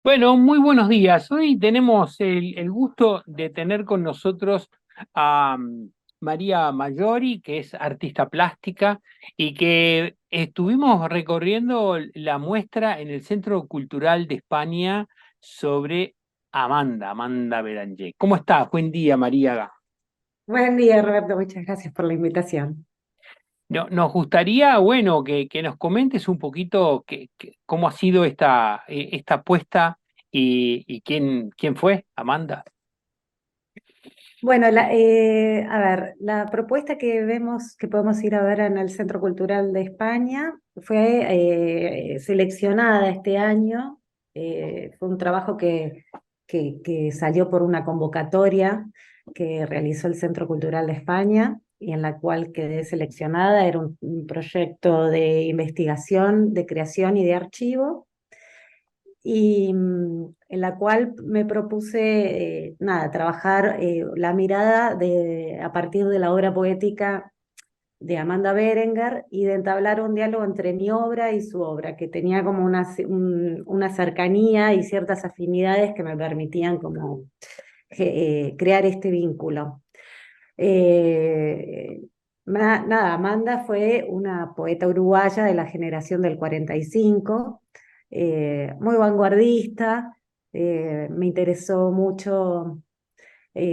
Bueno, muy buenos días. Hoy tenemos el gusto de tener con nosotros a María Mayori, que es artista plástica y que estuvimos recorriendo la muestra en el Centro Cultural de España sobre Amanda Beranger. ¿Cómo estás? Buen día, María. Buen día, Roberto. Muchas gracias por la invitación. Nos gustaría, bueno, que nos comentes un poquito cómo ha sido esta apuesta y quién fue, Amanda. Bueno, a ver, la propuesta que vemos que podemos ir a ver en el Centro Cultural de España fue seleccionada este año. Fue un trabajo que salió por una convocatoria que realizó el Centro Cultural de España y en la cual quedé seleccionada. Era un proyecto de investigación, de creación y de archivo y en la cual me propuse, nada, trabajar la mirada a partir de la obra poética de Amanda Berenguer y de entablar un diálogo entre mi obra y su obra, que tenía como una cercanía y ciertas afinidades que me permitían como crear este vínculo. Eh, Nada, Amanda fue una poeta uruguaya de la generación del 45, muy vanguardista. Me interesó mucho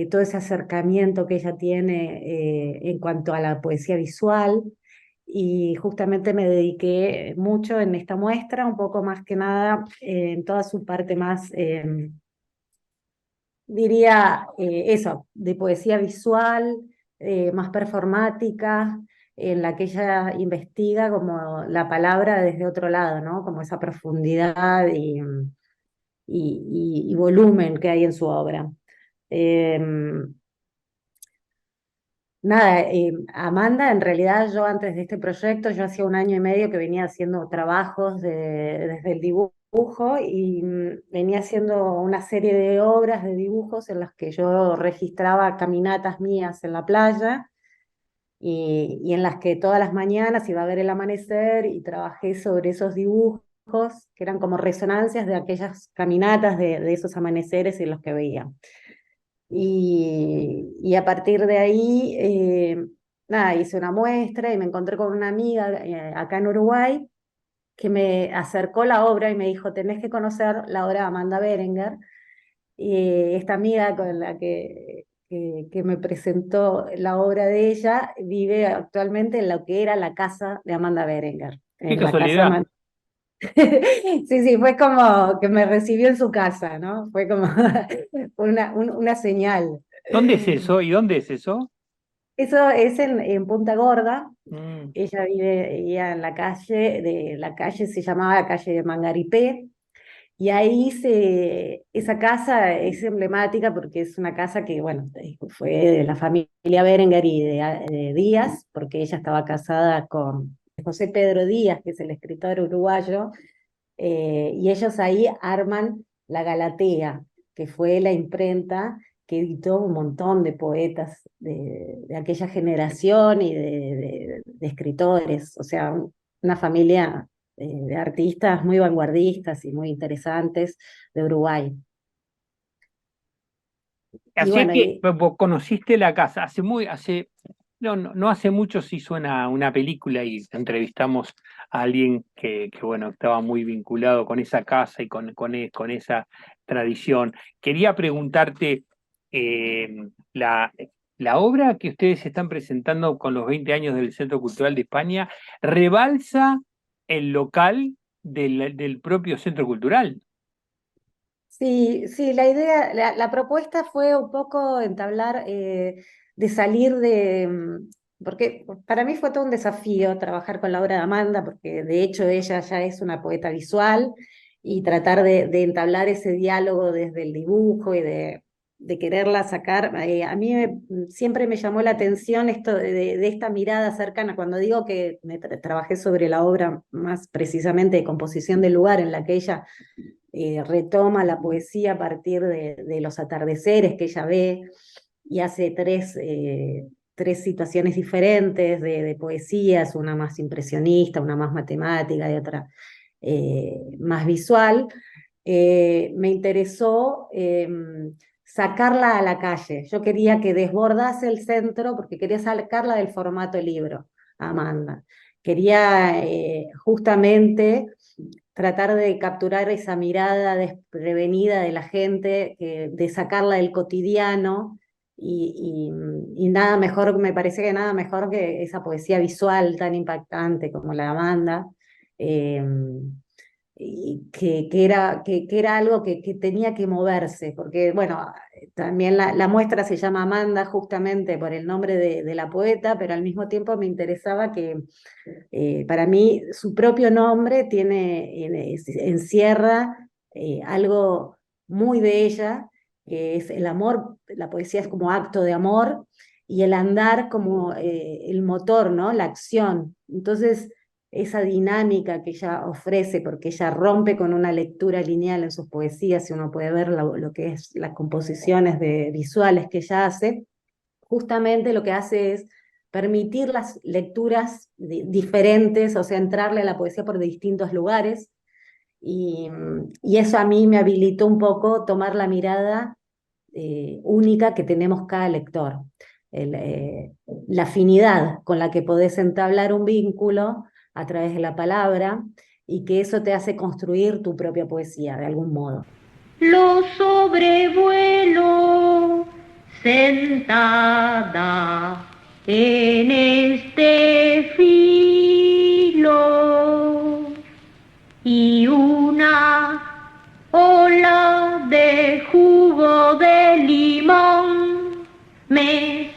todo ese acercamiento que ella tiene en cuanto a la poesía visual, y justamente me dediqué mucho en esta muestra, un poco más que nada en toda su parte más, diría eso, de poesía visual, más performática, en la que ella investiga como la palabra desde otro lado, ¿no? Como esa profundidad y volumen que hay en su obra. Em, Nada, Amanda, en realidad yo antes de este proyecto, yo hacía un año y medio que venía haciendo trabajos desde el dibujo y venía haciendo una serie de obras de dibujos en las que yo registraba caminatas mías en la playa y en las que todas las mañanas iba a ver el amanecer y trabajé sobre esos dibujos que eran como resonancias de aquellas caminatas, de esos amaneceres en los que veía. Y a partir de ahí, nada, hice una muestra y me encontré con una amiga acá en Uruguay que me acercó la obra y me dijo, tenés que conocer la obra de Amanda Berenguer. Y esta amiga con la que me presentó la obra de ella vive actualmente en lo que era la casa de Amanda Berenguer, Qué en la casa casualidad. Sí, sí, fue como que me recibió en su casa, ¿no? Fue como una señal. ¿Dónde es eso? ¿Y dónde es eso? Eso es en Punta Gorda. Mm. Ella vivía en la calle se llamaba la calle de Mangaripé, y ahí esa casa es emblemática porque es una casa que, bueno, fue de la familia Berenguer y de Díaz, porque ella estaba casada con José Pedro Díaz, que es el escritor uruguayo, y ellos ahí arman la Galatea, que fue la imprenta que editó un montón de poetas de aquella generación y de escritores, o sea, una familia de artistas muy vanguardistas y muy interesantes de Uruguay. Y Así es bueno, que vos conociste la casa. No hace mucho se hizo una película y entrevistamos a alguien bueno, estaba muy vinculado con esa casa y con esa tradición. Quería preguntarte, la, la obra que ustedes están presentando con los 20 años del Centro Cultural de España, ¿rebalsa el local del propio Centro Cultural? sí, sí, la idea, la propuesta fue un poco entablar, de salir porque para mí fue todo un desafío trabajar con la obra de Amanda, porque de hecho ella ya es una poeta visual, y tratar de entablar ese diálogo desde el dibujo y de quererla sacar. A mí siempre me llamó la atención esto de esta mirada cercana, cuando digo que trabajé sobre la obra más precisamente de composición del lugar, en la que ella retoma la poesía a partir de los atardeceres que ella ve y hace tres situaciones diferentes de poesías, una más impresionista, una más matemática y otra más visual. me interesó sacarla a la calle. Yo quería que desbordase el centro porque quería sacarla del formato libro, Amanda. Quería justamente tratar de capturar esa mirada desprevenida de la gente, de sacarla del cotidiano, y nada mejor, me parece que nada mejor que esa poesía visual tan impactante como la Amanda. eh, y que era algo que tenía que moverse, porque bueno, también la muestra se llama Amanda justamente por el nombre de la poeta, pero al mismo tiempo me interesaba que para mí su propio nombre encierra algo muy de ella, que es el amor. La poesía es como acto de amor y el andar como el motor, ¿no? La acción. Entonces, esa dinámica que ella ofrece, porque ella rompe con una lectura lineal en sus poesías, y uno puede ver lo que es las composiciones visuales que ella hace, justamente lo que hace es permitir las lecturas diferentes, o sea, entrarle a la poesía por distintos lugares, y eso a mí me habilitó un poco tomar la mirada única que tenemos cada lector, el, eh, la afinidad con la que podés entablar un vínculo a través de la palabra, y que eso te hace construir tu propia poesía de algún modo. Lo sobrevuelo sentada en este filo y una ola de jugo de limón me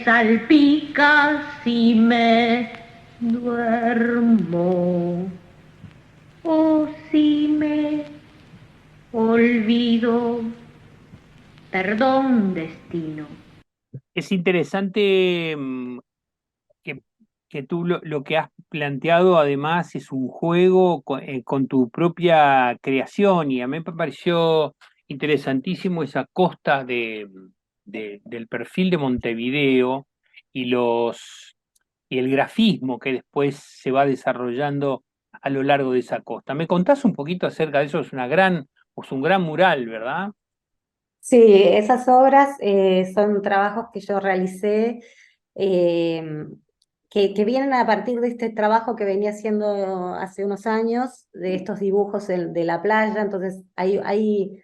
salpica si me duermo o si me olvido. Perdón, destino. Es interesante que, que tú lo que has planteado además es un juego con tu propia creación, y a mí me pareció interesantísimo esa costa del perfil de Montevideo y y el grafismo que después se va desarrollando a lo largo de esa costa. ¿Me contás un poquito acerca de eso? Es un gran mural, ¿verdad? Sí, esas obras son trabajos que yo realicé, eh, que vienen a partir de este trabajo que venía haciendo hace unos años, de estos dibujos de la playa. Entonces ahí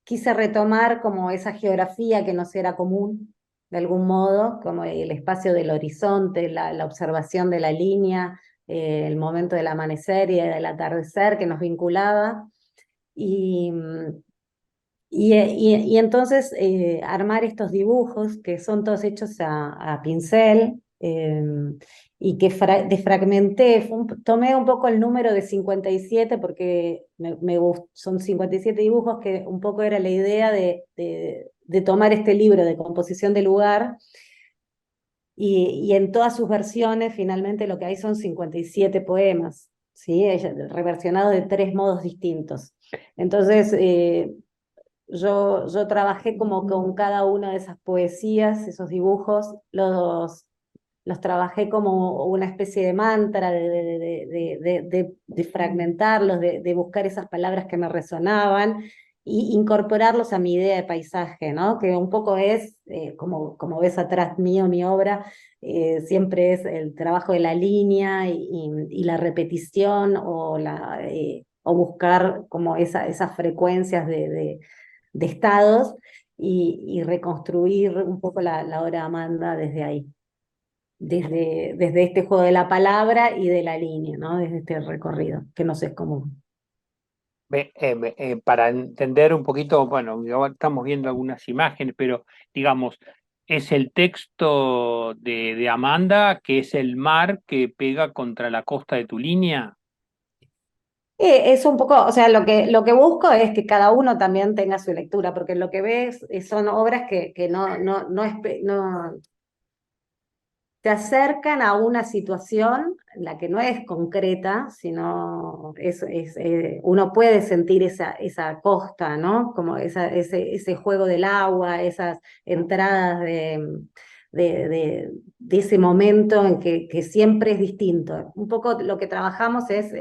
quise retomar como esa geografía que nos era común, de algún modo, como el espacio del horizonte, la observación de la línea, el momento del amanecer y del atardecer que nos vinculaba. Y, y entonces armar estos dibujos que son todos hechos a pincel, y que desfragmenté. Tomé un poco el número de 57 porque son 57 dibujos, que un poco era la idea de tomar este libro de composición de lugar, y en todas sus versiones finalmente lo que hay son 57 poemas, ¿sí? Reversionados de tres modos distintos. Entonces, yo trabajé como con cada una de esas poesías, esos dibujos, los trabajé como una especie de mantra, de fragmentarlos, de buscar esas palabras que me resonaban y incorporarlos a mi idea de paisaje, ¿no? Que un poco es, como ves atrás mío, mi obra, siempre es el trabajo de la línea y la repetición, o buscar como esas frecuencias de estados, y reconstruir un poco la obra de Amanda desde ahí, desde este juego de la palabra y de la línea, ¿no? Desde este recorrido, que no sé, es común. Para entender un poquito, bueno, ahora estamos viendo algunas imágenes, pero digamos, es el texto de Amanda, que es el mar que pega contra la costa de tu línea. Es un poco, o sea, lo que busco es que cada uno también tenga su lectura, porque lo que ves son obras que no te acercan a una situación en la que no es concreta, sino uno puede sentir esa costa, ¿no? Como ese juego del agua, esas entradas de ese momento en que siempre es distinto. Un poco lo que trabajamos es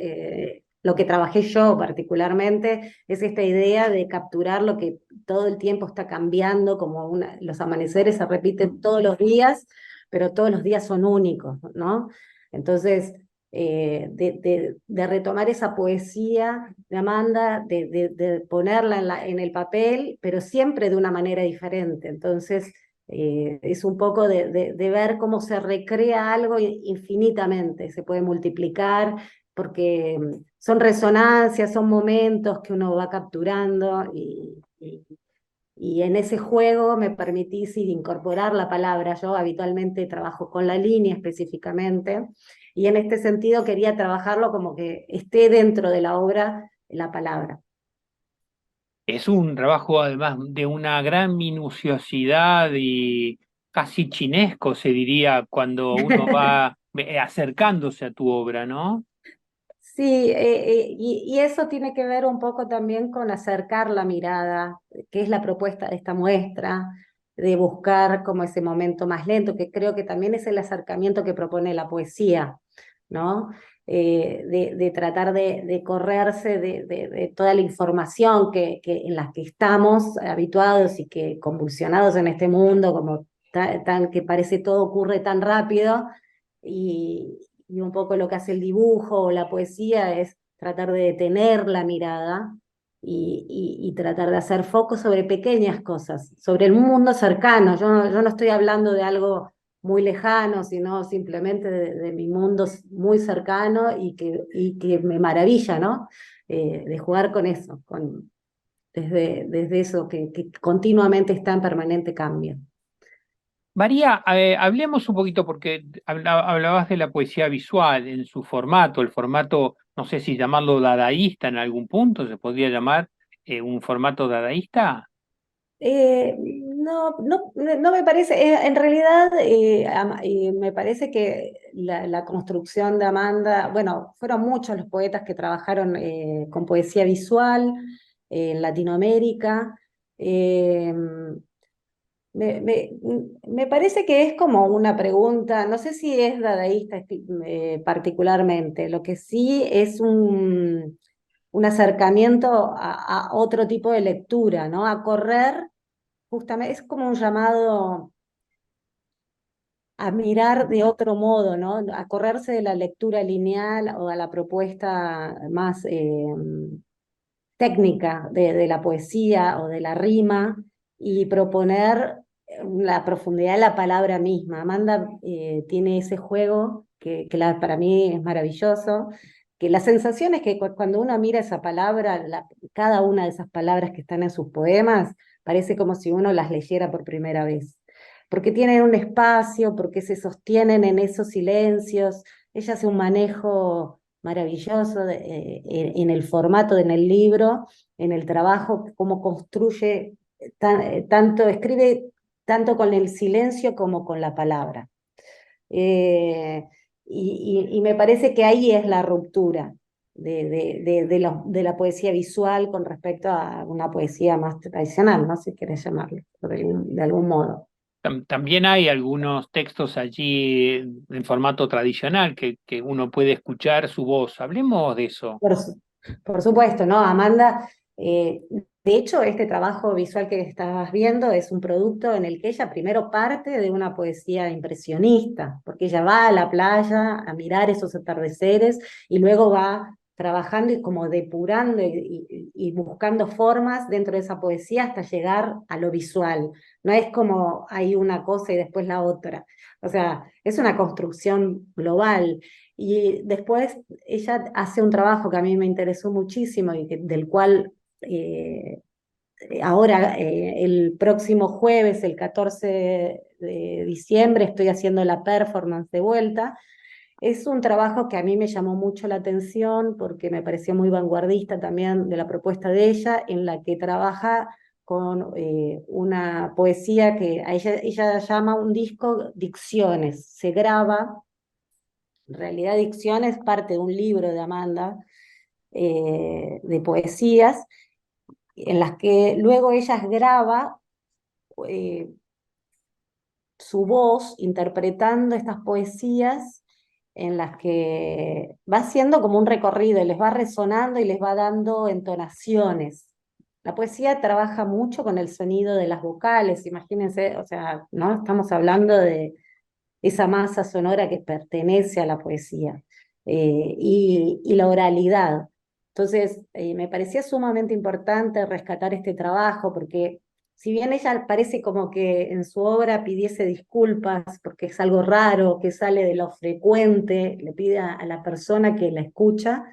lo que trabajé yo particularmente, es esta idea de capturar lo que todo el tiempo está cambiando, como los amaneceres se repiten todos los días, pero todos los días son únicos, ¿no? Entonces, de retomar esa poesía de Amanda, de ponerla en el papel, pero siempre de una manera diferente. Entonces, es un poco de ver cómo se recrea algo infinitamente, se puede multiplicar, porque son resonancias, son momentos que uno va capturando y en ese juego me permitís incorporar la palabra. Yo habitualmente trabajo con la línea específicamente, y en este sentido quería trabajarlo como que esté dentro de la obra la palabra. Es un trabajo además de una gran minuciosidad y casi chinesco, se diría, cuando uno va acercándose a tu obra, ¿no? Sí, y eso tiene que ver un poco también con acercar la mirada, que es la propuesta de esta muestra, de buscar como ese momento más lento, que creo que también es el acercamiento que propone la poesía, ¿no? De tratar de correrse de toda la información en la que estamos habituados y que convulsionados en este mundo, como que parece todo ocurre tan rápido, y un poco lo que hace el dibujo o la poesía es tratar de detener la mirada y tratar de hacer foco sobre pequeñas cosas, sobre el mundo cercano. Yo no estoy hablando de algo muy lejano, sino simplemente de mi mundo muy cercano y que me maravilla, ¿no? De jugar con eso, desde eso que continuamente está en permanente cambio. María, hablemos un poquito porque hablabas de la poesía visual en su formato, el formato, no sé si llamarlo dadaísta en algún punto, se podría llamar un formato dadaísta. No me parece, en realidad me parece que la construcción de Amanda, bueno, fueron muchos los poetas que trabajaron con poesía visual en Latinoamérica. eh, me, me- Me parece que es como una pregunta, no sé si es dadaísta particularmente, lo que sí es un acercamiento a otro tipo de lectura, ¿no? A correr, justamente, es como un llamado a mirar de otro modo, ¿no? A correrse de la lectura lineal o a la propuesta más técnica de la poesía o de la rima, y proponer la profundidad de la palabra misma. Amanda tiene ese juego para mí es maravilloso, que la sensación es que cuando uno mira esa palabra, cada una de esas palabras que están en sus poemas, parece como si uno las leyera por primera vez, porque tienen un espacio, porque se sostienen en esos silencios. Ella hace un manejo maravilloso en el formato, en el libro, en el trabajo, cómo construye, tanto escribe tanto con el silencio como con la palabra. Eh, y me parece que ahí es la ruptura de la poesía visual con respecto a una poesía más tradicional, ¿no? Si querés llamarlo, de algún modo. También hay algunos textos allí en formato tradicional que uno puede escuchar su voz. Hablemos de eso. Por, su- por supuesto, ¿no? Amanda, de hecho, este trabajo visual que estabas viendo es un producto en el que ella primero parte de una poesía impresionista, porque ella va a la playa a mirar esos atardeceres y luego va trabajando y como depurando y buscando formas dentro de esa poesía hasta llegar a lo visual. No es como hay una cosa y después la otra. O sea, es una construcción global. Y después ella hace un trabajo que a mí me interesó muchísimo y del cual eh, ahora, el próximo jueves, el 14 de diciembre, estoy haciendo la performance de vuelta. Es un trabajo que a mí me llamó mucho la atención porque me pareció muy vanguardista también de la propuesta de ella, en la que trabaja con una poesía que ella llama un disco Dicciones. Se graba, en realidad Dicciones es parte de un libro de Amanda, de poesías, en las que luego ella graba eh, su voz interpretando estas poesías en las que va haciendo como un recorrido, y les va resonando y les va dando entonaciones. La poesía trabaja mucho con el sonido de las vocales, imagínense, o sea, ¿no? Estamos hablando de esa masa sonora que pertenece a la poesía, y la oralidad. Entonces, me parecía sumamente importante rescatar este trabajo, porque si bien ella parece como que en su obra pidiese disculpas, porque es algo raro, que sale de lo frecuente, le pide a la persona que la escucha,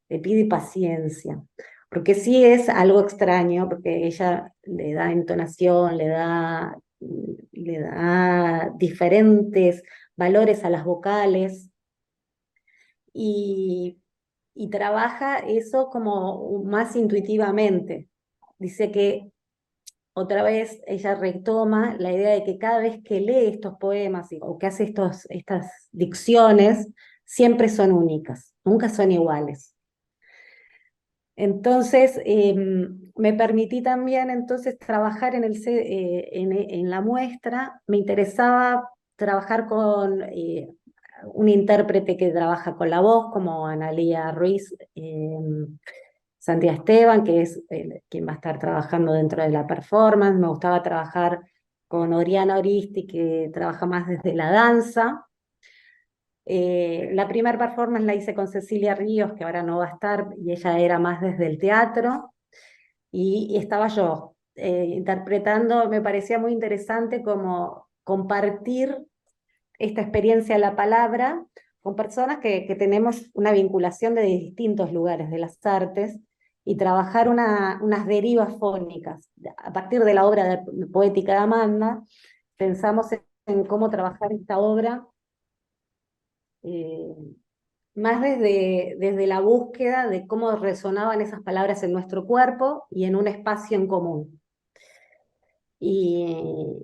le pide paciencia. Porque sí es algo extraño, porque ella le da entonación, le da diferentes valores a las vocales, y, y trabaja eso como más intuitivamente. Dice que otra vez ella retoma la idea de que cada vez que lee estos poemas o que hace estas dicciones, siempre son únicas, nunca son iguales. Entonces, me permití también entonces trabajar en la muestra. Me interesaba trabajar con un intérprete que trabaja con la voz, como Analía Ruiz, Santiago Esteban, que es quien va a estar trabajando dentro de la performance. Me gustaba trabajar con Oriana Oristi, que trabaja más desde la danza. La primera performance la hice con Cecilia Ríos, que ahora no va a estar, y ella era más desde el teatro, y estaba yo interpretando. Me parecía muy interesante como compartir esta experiencia de la palabra con personas que tenemos una vinculación de distintos lugares de las artes, y trabajar unas derivas fónicas. A partir de la obra poética de Amanda, pensamos en cómo trabajar esta obra, eh, más desde la búsqueda de cómo resonaban esas palabras en nuestro cuerpo y en un espacio en común. Y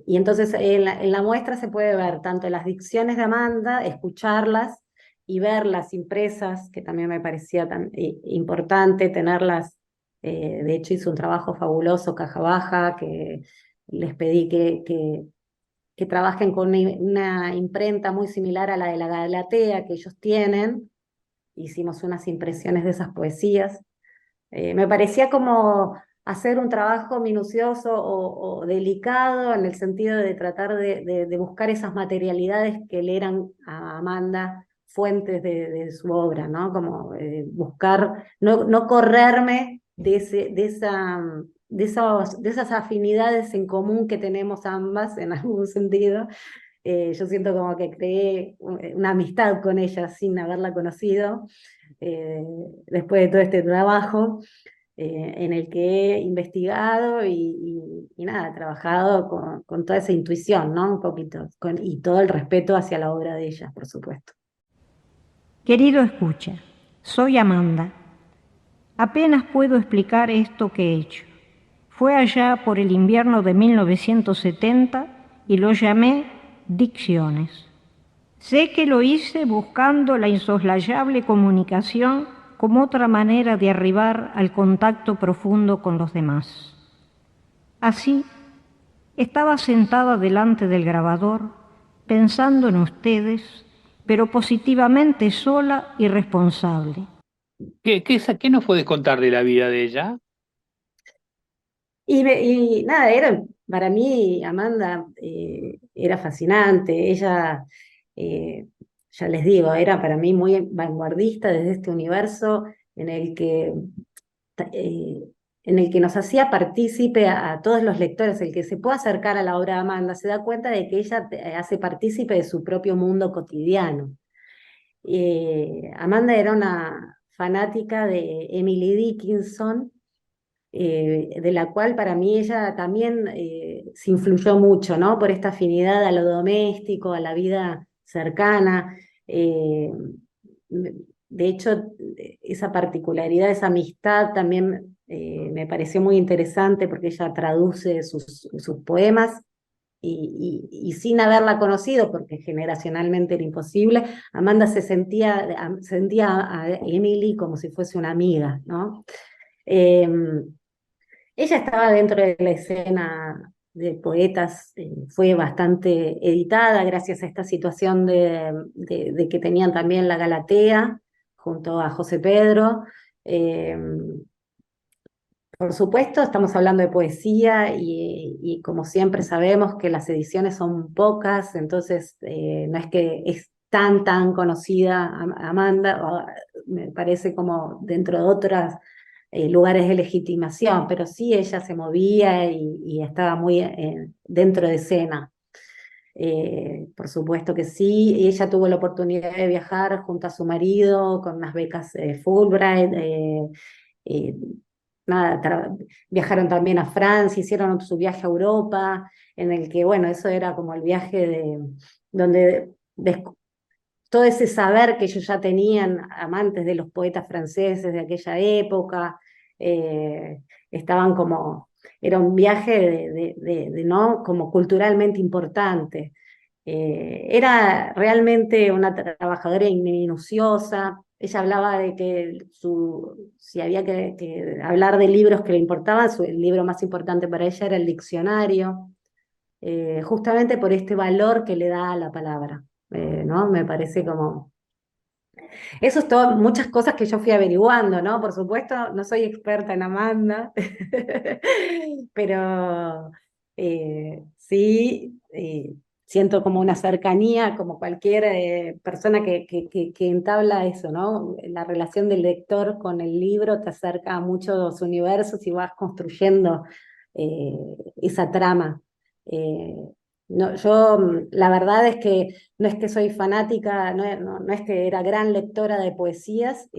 entonces en la muestra se puede ver tanto las dicciones de Amanda, escucharlas y verlas impresas, que también me parecía tan importante tenerlas. De hecho hizo un trabajo fabuloso Caja Baja, que les pedí que trabajen con una imprenta muy similar a la de la Galatea que ellos tienen. Hicimos unas impresiones de esas poesías. Me parecía como hacer un trabajo minucioso o delicado, en el sentido de tratar de buscar esas materialidades que le eran a Amanda fuentes de su obra, ¿no? Como buscar, no correrme de esas afinidades en común que tenemos ambas en algún sentido. Yo siento como que creé una amistad con ella sin haberla conocido, después de todo este trabajo, en el que he investigado y nada, trabajado con toda esa intuición, ¿no? Un poquito, y todo el respeto hacia la obra de ella, por supuesto. Querido escucha, soy Amanda. Apenas puedo explicar esto que he hecho. Fue allá por el invierno de 1970 y lo llamé Dicciones. Sé que lo hice buscando la insoslayable comunicación como otra manera de arribar al contacto profundo con los demás. Así, estaba sentada delante del grabador, pensando en ustedes, pero positivamente sola y responsable. ¿Qué nos puedes contar de la vida de ella? Y nada, para mí Amanda era fascinante. Ella, ya les digo, era para mí muy vanguardista desde este universo en el que, eh, en el que nos hacía partícipe a todos los lectores. El que se pueda acercar a la obra de Amanda se da cuenta de que ella hace partícipe de su propio mundo cotidiano. Amanda era una fanática de Emily Dickinson, de la cual para mí ella también se influyó mucho, ¿no? Por esta afinidad a lo doméstico, a la vida cercana. De hecho, esa particularidad, esa amistad también me pareció muy interesante, porque ella traduce sus poemas. Y sin haberla conocido, porque generacionalmente era imposible, Amanda sentía a Emily como si fuese una amiga, ¿no? Ella estaba dentro de la escena de poetas fue bastante editada gracias a esta situación de que tenían también la Galatea junto a José Pedro. Eh, por supuesto, estamos hablando de poesía y como siempre sabemos que las ediciones son pocas, entonces no es que es tan conocida Amanda, me parece como dentro de otros lugares de legitimación, pero sí ella se movía y estaba muy dentro de escena. Por supuesto que sí, y ella tuvo la oportunidad de viajar junto a su marido con unas becas Fulbright, eh, nada, viajaron también a Francia, hicieron su viaje a Europa, en el que, bueno, eso era como el viaje donde todo ese saber que ellos ya tenían, amantes de los poetas franceses de aquella época, eh, estaban como, era un viaje ¿no? Como culturalmente importante. Era realmente una trabajadora minuciosa. Ella hablaba de que si había que hablar de libros que le importaban, el libro más importante para ella era el diccionario, justamente por este valor que le da a la palabra. ¿No? Me parece como... Eso es todo, muchas cosas que yo fui averiguando, ¿no? Por supuesto, no soy experta en Amanda, pero sí siento como una cercanía, como cualquier persona que entabla eso, ¿no? La relación del lector con el libro te acerca a muchos universos y vas construyendo eh, esa trama. Eh, no, yo la verdad es que no es que soy fanática, no es que era gran lectora de poesías,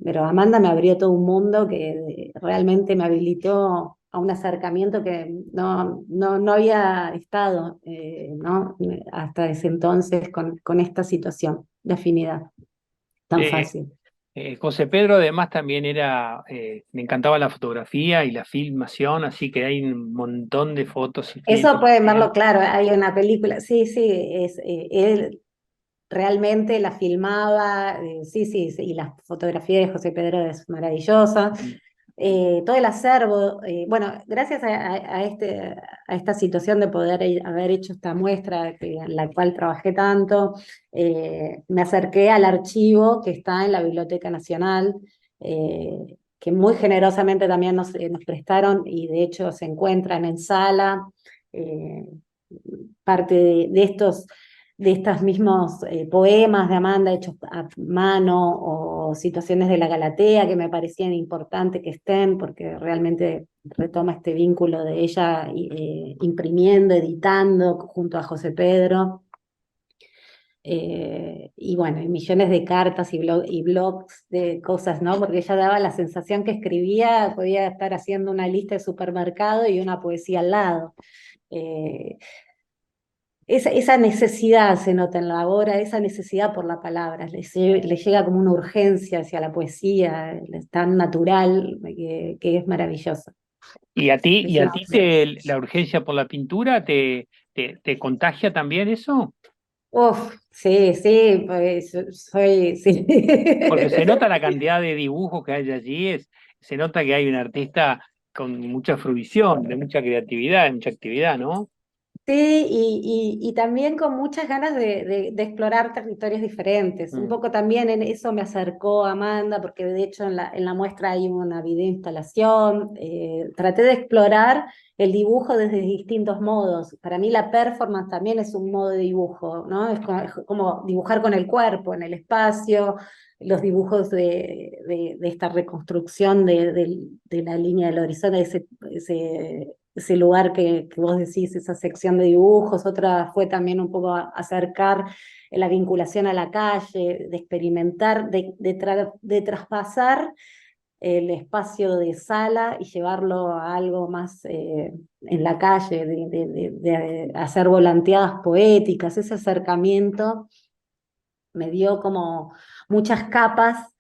pero Amanda me abrió todo un mundo que realmente me habilitó a un acercamiento que no había estado ¿no? Hasta ese entonces con esta situación de afinidad tan Eh, fácil. José Pedro además también era, le encantaba la fotografía y la filmación, así que hay un montón de fotos y Eso films pueden de verlo él. claro, hay una película, sí, sí, él realmente la filmaba, sí, sí, sí, y la fotografía de José Pedro es maravillosa. Todo el acervo, bueno, gracias a esta situación de poder haber hecho esta muestra en la cual trabajé tanto, me acerqué al archivo que está en la Biblioteca Nacional, que muy generosamente también nos prestaron y de hecho se encuentran en sala, eh, parte de estos mismos poemas de Amanda hechos a mano o situaciones de la Galatea que me parecían importantes que estén porque realmente retoma este vínculo de ella imprimiendo, editando junto a José Pedro. Y bueno, y millones de cartas y blogs de cosas, ¿no? Porque ella daba la sensación que escribía, podía estar haciendo una lista de supermercado y una poesía al lado. Eh, esa necesidad se nota en la obra, esa necesidad por la palabra, le llega como una urgencia hacia la poesía, es tan natural que es maravillosa. Y a ti Sí. la urgencia por la pintura te contagia también eso? Uf, sí, sí, pues soy, sí. Porque se nota la cantidad de dibujos que hay allí, se nota que hay un artista con mucha fruición, de mucha creatividad, de mucha actividad, ¿no? Sí, y también con muchas ganas de explorar territorios diferentes. Un Mm. poco también en eso me acercó Amanda, porque de hecho en la muestra hay una video instalación. Traté de explorar el dibujo desde distintos modos. Para mí la performance también es un modo de dibujo, ¿no? Es como dibujar con el cuerpo, en el espacio, los dibujos de esta reconstrucción de la línea del horizonte, ese lugar que vos decís, esa sección de dibujos. Otra fue también un poco acercar la vinculación a la calle, de experimentar, de traspasar el espacio de sala y llevarlo a algo más en la calle, de hacer volanteadas poéticas. Ese acercamiento me dio como muchas capas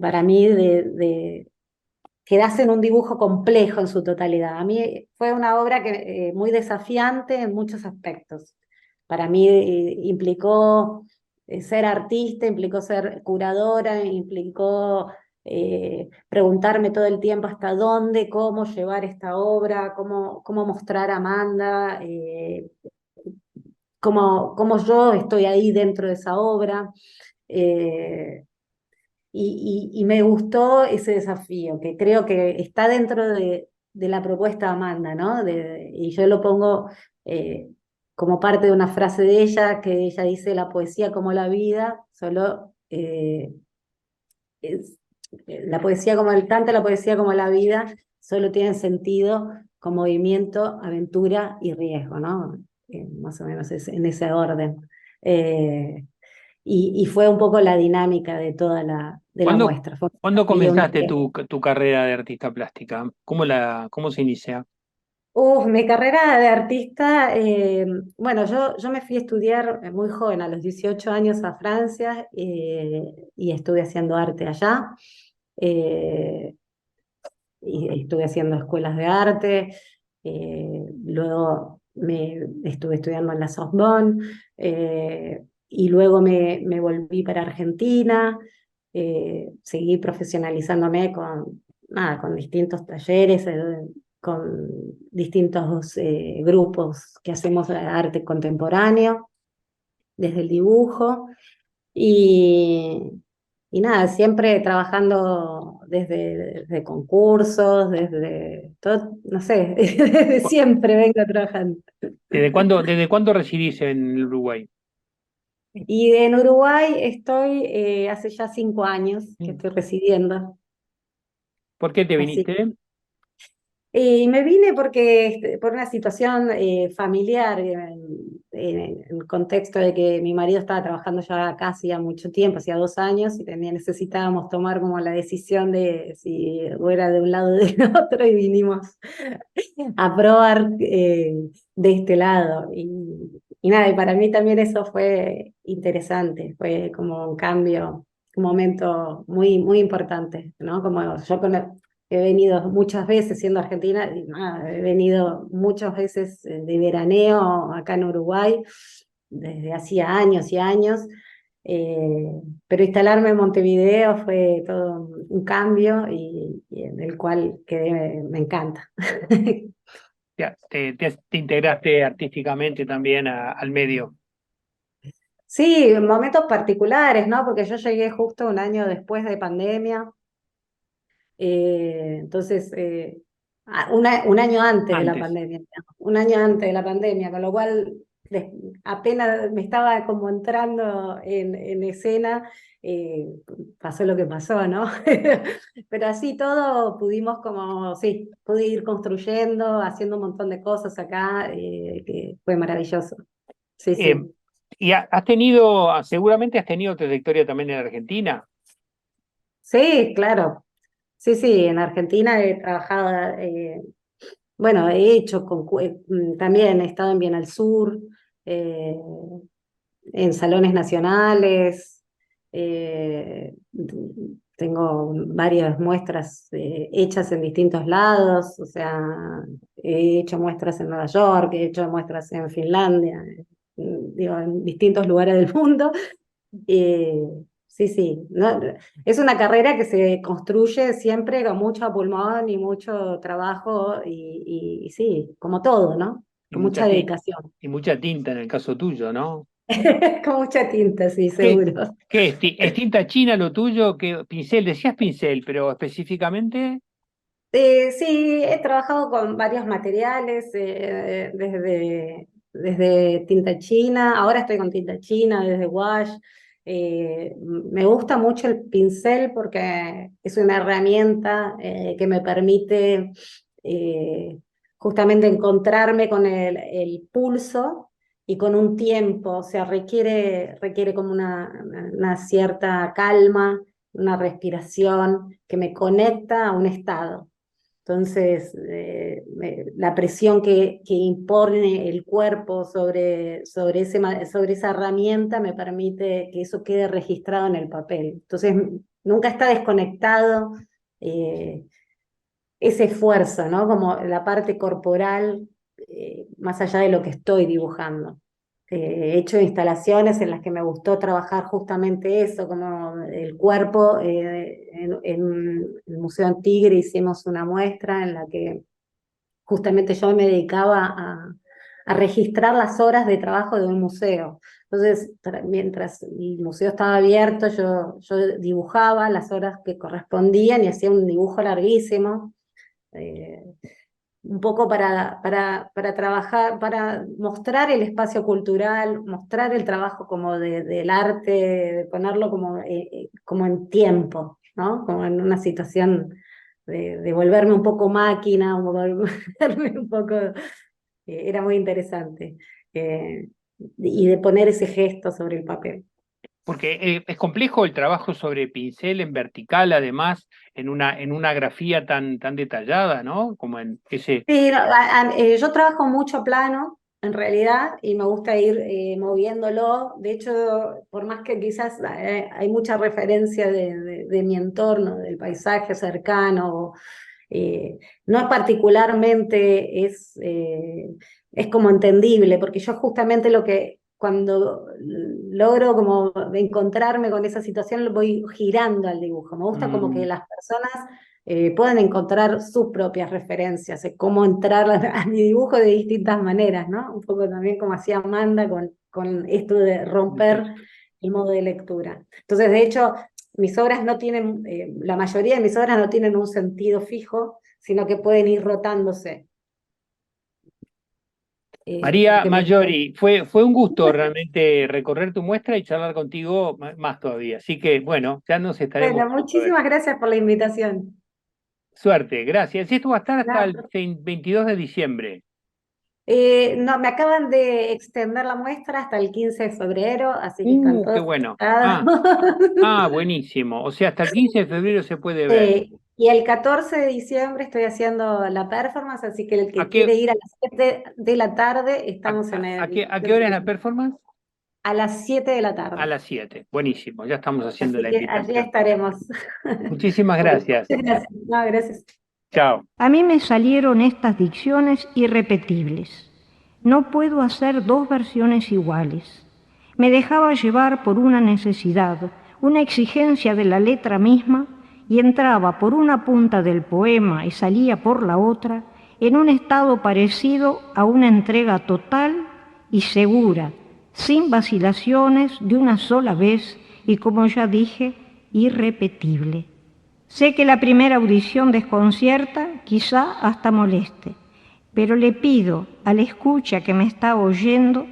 para mí que hacen un dibujo complejo en su totalidad. A mí fue una obra que, muy desafiante en muchos aspectos. Para mí implicó ser artista, implicó ser curadora, implicó preguntarme todo el tiempo hasta dónde, cómo llevar esta obra, cómo mostrar a Amanda, cómo yo estoy ahí dentro de esa obra. eh, y me gustó ese desafío, que creo que está dentro de la propuesta de Amanda, ¿no? Y yo lo pongo como parte de una frase de ella, que ella dice, la poesía como la vida, solo es- la poesía como tanto la poesía como la vida, solo tienen sentido con movimiento, aventura y riesgo, ¿no? Más o menos en ese orden. Eh, y fue un poco la dinámica de toda de la ¿Cuándo, muestra. Fue un cuándo desafío, un comenzaste riesgo. tu carrera de artista plástica? ¿Cómo se inicia? Mi carrera de artista, bueno, yo me fui a estudiar muy joven, a los 18 años a Francia, y estuve haciendo arte allá, eh, y estuve haciendo escuelas de arte, luego me estuve estudiando en la Sorbonne, y luego me volví para Argentina, seguí profesionalizándome nada, con distintos talleres, con distintos grupos que hacemos arte contemporáneo, desde el dibujo, y, y nada, siempre trabajando desde concursos, desde todo, no sé, desde ¿Cu- siempre vengo trabajando. desde cuándo residís en el Uruguay? Y en Uruguay estoy hace ya 5 años que Mm. estoy residiendo, ¿Por qué te así. viniste? Y me vine porque por una situación familiar, en el contexto de que mi marido estaba trabajando ya casi a mucho tiempo, hacía 2 años, y necesitábamos tomar como la decisión de si fuera de un lado o del otro, y vinimos a probar de este lado. Y nada, y para mí también eso fue interesante, fue como un cambio, un momento muy, muy importante, ¿no? Como yo he venido muchas veces siendo argentina, y nada, he venido muchas veces de veraneo acá en Uruguay, desde hacía años y años, pero instalarme en Montevideo fue todo un cambio, y en el cual quedé, me encanta. Te integraste artísticamente también al medio. Sí, en momentos particulares, ¿no? Porque yo llegué justo un año después de pandemia, entonces, un año antes de la Antes. pandemia, digamos, un año antes de la pandemia, con lo cual apenas me estaba como entrando en escena, eh, pasó lo que pasó, ¿no? Pero así todo pudimos como, sí, pude ir construyendo, haciendo un montón de cosas acá, que fue maravilloso. Sí, Eh, sí. y seguramente has tenido trayectoria también en Argentina. Sí, claro. Sí, sí, en Argentina he trabajado, bueno, he hecho también he estado en Bienal Sur, eh, en salones nacionales, eh, tengo varias muestras hechas en distintos lados, o sea, he hecho muestras en Nueva York, he hecho muestras en Finlandia, digo, en distintos lugares del mundo. Eh, sí, sí, es una carrera que se construye siempre con mucho pulmón y mucho trabajo, y sí, como todo, ¿no? Y Con mucha dedicación. y mucha tinta en el caso tuyo, ¿no? Con mucha tinta, sí, ¿Qué, seguro. es tinta china lo tuyo? ¿Qué pincel? Decías pincel, pero específicamente Sí, he trabajado con varios materiales, desde tinta china, ahora estoy con tinta china, desde wash. Me gusta mucho el pincel porque es una herramienta que me permite eh, justamente encontrarme con el pulso y con un tiempo, o sea, requiere como una cierta calma, una respiración que me conecta a un estado. Entonces, la presión que impone el cuerpo sobre esa herramienta me permite que eso quede registrado en el papel. Entonces, nunca está desconectado eh, ese esfuerzo, ¿no? Como la parte corporal, más allá de lo que estoy dibujando. He hecho instalaciones en las que me gustó trabajar justamente eso, como el cuerpo. En el Museo Tigre hicimos una muestra en la que justamente yo me dedicaba a registrar las horas de trabajo de un museo. Entonces, mientras el museo estaba abierto, yo dibujaba las horas que correspondían y hacía un dibujo larguísimo. eh, un poco para trabajar, para mostrar el espacio cultural, mostrar el trabajo como del arte, de ponerlo como en tiempo, ¿no? Como en una situación de volverme un poco máquina, o volverme un poco... era muy interesante. Y de poner ese gesto sobre el papel. Porque es complejo el trabajo sobre pincel en vertical, además, en una grafía tan detallada, ¿no? Como en ese... Sí, no, yo trabajo mucho plano, en realidad, y me gusta ir moviéndolo. De hecho, por más que quizás hay mucha referencia de mi entorno, del paisaje cercano, eh, no es particularmente, es como entendible, porque yo justamente lo que cuando logro como encontrarme con esa situación, lo voy girando al dibujo. Me gusta como que las personas pueden encontrar sus propias referencias, cómo entrar a mi dibujo de distintas maneras, ¿no? Un poco también como hacía Amanda con esto de romper el modo de lectura. Entonces, de hecho, mis obras no tienen, la mayoría de mis obras no tienen un sentido fijo, sino que pueden ir rotándose. María Porque Maggiori, fue un gusto realmente recorrer tu muestra y charlar contigo más todavía. Así que, bueno, ya nos estaremos bueno, viendo. A ver. muchísimas gracias por la invitación. Suerte, gracias. Esto va a estar hasta No, el 22 de diciembre. no, me acaban de extender la muestra hasta el 15 de febrero, así que están Qué todos bueno. invitados. Buenísimo. O sea, hasta el 15 de febrero se puede ver. Y el 14 de diciembre estoy haciendo la performance, así que el ¿A que quiere qué, ir a las 7 de la tarde, estamos en el... a qué hora es la performance? A las 7 de la A tarde. las 7. Buenísimo, ya estamos haciendo Así la que allí invitación. estaremos. Muchísimas Bueno, gracias. muchas gracias. No, gracias. Chao. A mí me salieron estas dicciones irrepetibles. No puedo hacer dos versiones iguales. Me dejaba llevar por una necesidad, una exigencia de la letra misma, y entraba por una punta del poema y salía por la otra, en un estado parecido a una entrega total y segura, sin vacilaciones, de una sola vez y, como ya dije, irrepetible. Sé que la primera audición desconcierta, quizá hasta moleste, pero le pido a la escucha que me está oyendo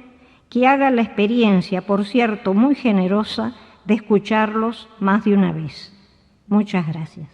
que haga la experiencia, por cierto, muy generosa, de escucharlos más de una vez. Muchas gracias.